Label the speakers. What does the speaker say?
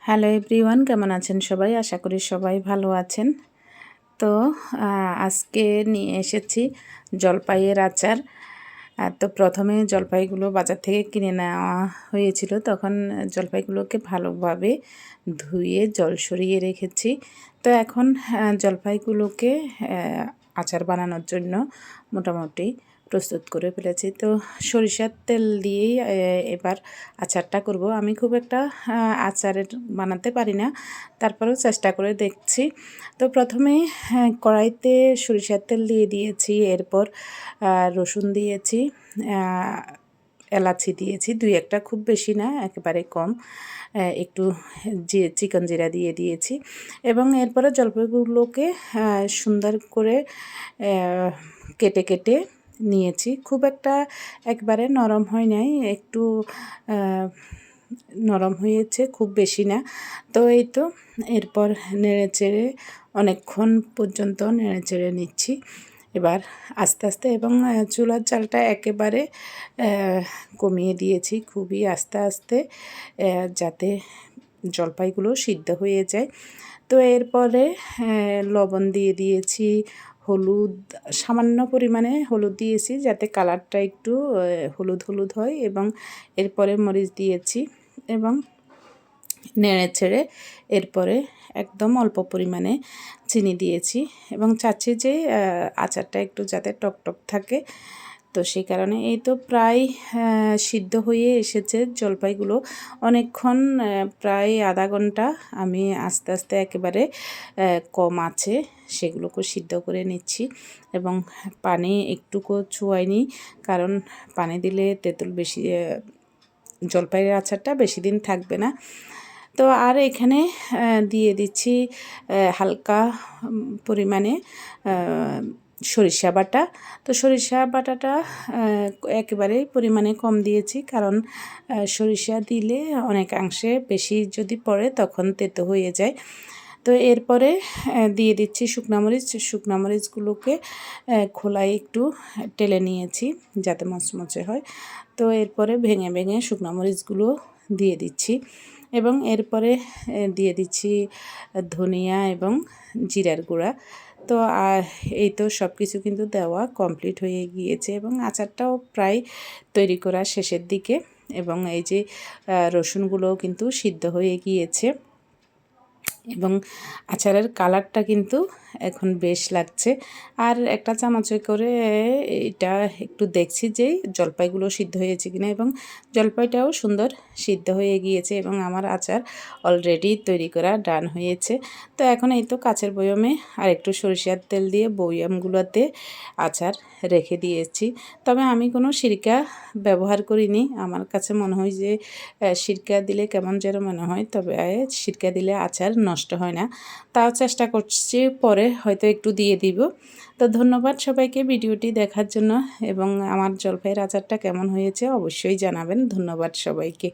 Speaker 1: Hello everyone, কেমন আছেন সবাই? আশা করি সবাই ভালো আছেন। তো আজকে নিয়ে এসেছি জলপাইয়ের আচার। তো প্রথমে জলপাইগুলো বাজার থেকে কিনে নেওয়া হয়েছিল, তখন জলপাইগুলোকে ভালোভাবে ধুয়ে জল সরিয়ে রেখেছি। তো এখন জলপাইগুলোকে আচার বানানোর জন্য মোটামুটি প্রস্তুত করে ফেলেছি। তো সরিষার তেল দিয়েই এবার আচারটা করব। আমি খুব একটা আচারের বানাতে পারি না, তারপরেও চেষ্টা করে দেখছি। তো প্রথমে কড়াইতে সরিষার তেল দিয়ে দিয়েছি, এরপর রসুন দিয়েছি, এলাচি দিয়েছি 2-1টা, খুব বেশি না, একেবারে কম। একটু চিকন জিরা দিয়ে দিয়েছি এবং এরপরে জলপাইগুলোকে সুন্দর করে কেটে কেটে নিয়েছি। খুব একটা একবারে নরম হয় নাই, একটু নরম হয়েছে, খুব বেশি না। তো এই তো এরপর নেড়েচেড়ে অনেকক্ষণ পর্যন্ত নেড়েচেড়ে নিচ্ছি এবার আস্তে আস্তে, এবং চুলার জালটা একেবারে কমিয়ে দিয়েছি, খুবই আস্তে আস্তে, যাতে জলপাইগুলো সিদ্ধ হয়ে যায়। তো এরপরে লবণ দিয়ে দিয়েছি, হলুদ সামান্য পরিমাণে হলুদ দিয়েছি যাতে কালারটা একটু হলুদ হলুদ হয়, এবং এরপরে মরিচ দিয়েছি এবং নেড়েচেড়ে এরপরে একদম অল্প পরিমাণে চিনি দিয়েছি এবং চাচ্ছি যে আচারটা একটু যাতে টকটক থাকে। তো সেই কারণে এই তো প্রায় সিদ্ধ হয়ে এসেছে জলপাইগুলো। অনেকক্ষণ, প্রায় আধা ঘন্টা আমি আস্তে আস্তে একেবারে কম আছে সেগুলোকে সিদ্ধ করে নিচ্ছি, এবং পানি একটুকু ছোঁয়াইনি, কারণ পানি দিলে তেঁতুল বেশি, জলপাইয়ের আচারটা বেশি দিন থাকবে না। তো আর এখানে দিয়ে দিচ্ছি হালকা পরিমাণে সরিষা বাটা। তো সরিষা বাটাটা একেবারে পরিমাণে কম দিয়েছি, কারণ সরিষা দিলে অনেকাংশে বেশি যদি পড়ে তখন তেতো হয়ে যায়। তো এরপরে দিয়ে দিচ্ছি শুকনো মরিচ। শুকনো মরিচগুলোকে খোলায় একটু টেলে নিয়েছি যাতে মচমচে হয়। তো এরপরে ভেঙে ভেঙে শুকনো মরিচগুলো দিয়ে দিচ্ছি এবং এরপরে দিয়ে দিচ্ছি ধনিয়া এবং জিরার গুঁড়া। তো এই তো সব কিছু কিন্তু দেওয়া কমপ্লিট হয়ে গিয়েছে এবং আচারটাও প্রায় তৈরি করা শেষের দিকে, এবং এই যে রসুনগুলোও কিন্তু সিদ্ধ হয়ে গিয়েছে এবং আচারের কালারটা কিন্তু এখন বেশ লাগছে। আর একটা চামচে করে এটা একটু দেখছি যে জলপাইগুলো সিদ্ধ হয়েছে কিনা, এবং জলপাইটাও সুন্দর সিদ্ধ হয়ে গিয়েছে এবং আমার আচার অলরেডি তৈরি করা ডান হয়েছে। তো এখন এই তো কাচের বয়মে আর একটু সরিষার তেল দিয়ে বয়মগুলোতে আচার রেখে দিয়েছি। তবে আমি কোনো সিরকা ব্যবহার করিনি, আমার কাছে মনে হয় যে সিরকা দিলে কেমন যেন মনে হয়, তবে সিরকা দিলে আচার নষ্ট হয় না। তাও চেষ্টা করছি, পরে হয়তো একটু দিয়ে দিব। তো ধন্যবাদ সবাইকে ভিডিওটি দেখার জন্য, এবং আমার জলপাইয়ের আচারটা কেমন হয়েছে অবশ্যই জানাবেন। ধন্যবাদ সবাইকে।